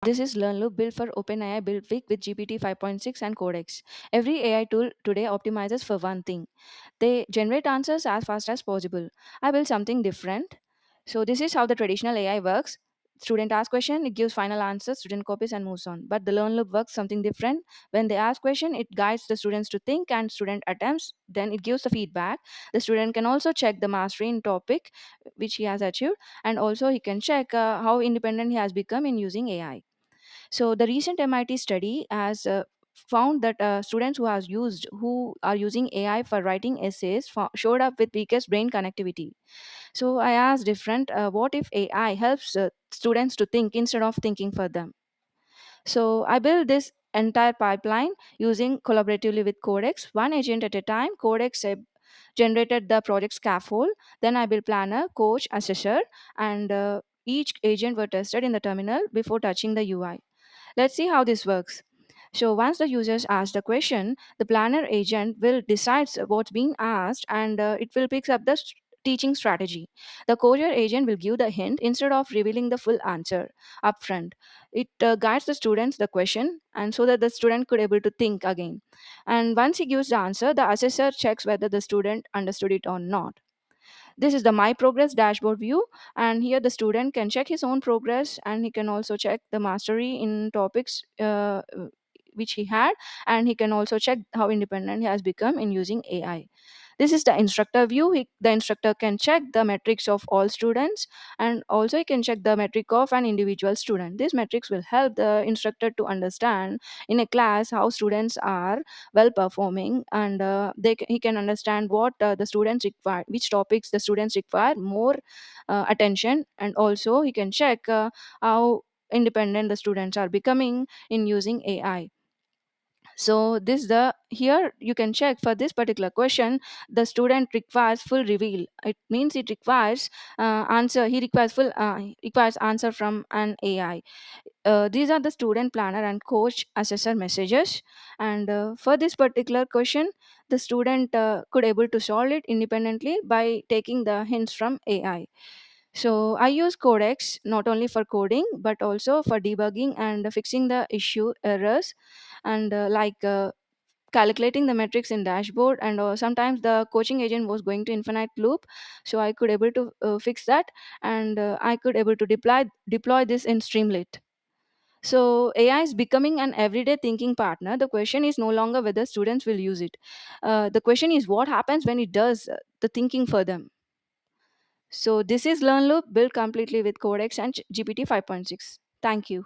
This is LearnLoop built for OpenAI Build with GPT 5.6 and Codex. Every AI tool today optimizes for one thing. They generate answers as fast as possible. I built something different. So this is how the traditional AI works. Student asks question, it gives final answer, student copies and moves on. But the LearnLoop works something different. When they ask question, it guides the students to think and student attempts. Then it gives the feedback. The student can also check the mastery in topic which he has achieved, and also he can check how independent he has become in using AI. So the recent MIT study has found that students who are using AI for writing essays showed up with weakest brain connectivity. So I asked different, what if AI helps students to think instead of thinking for them? So I built this entire pipeline using collaboratively with Codex, one agent at a time. Codex generated the project scaffold. Then I built planner, coach, assessor, and each agent were tested in the terminal before touching the UI. Let's see how this works. So once the users ask the question, the planner agent will decide what's being asked, and it will pick up the teaching strategy. The coder agent will give the hint instead of revealing the full answer upfront. It guides the students the question, and so that the student could able to think again. And once he gives the answer, the assessor checks whether the student understood it or not. This is the my progress dashboard view, and here the student can check his own progress, and he can also check the mastery in topics which he had, and he can also check how independent he has become in using AI. This is the instructor view. The instructor can check the metrics of all students, and also he can check the metric of an individual student. These metrics will help the instructor to understand in a class how students are well performing, and he can understand what the students require, which topics the students require more attention, and also he can check how independent the students are becoming in using AI. So this the here you can check for this particular question, the student requires full reveal. It means it requires answer he requires full requires answer from an AI. These are the student planner and coach assessor messages, and for this particular question, the student could able to solve it independently by taking the hints from AI. So I use Codex not only for coding but also for debugging and fixing the issue errors, and calculating the metrics in dashboard. And sometimes the coaching agent was going to infinite loop, so I could able to fix that, and I could able to deploy this in Streamlit. So AI is becoming an everyday thinking partner. The question is no longer whether students will use it. The question is what happens when it does the thinking for them. So this is LearnLoop built completely with Codex and GPT 5.6. Thank you.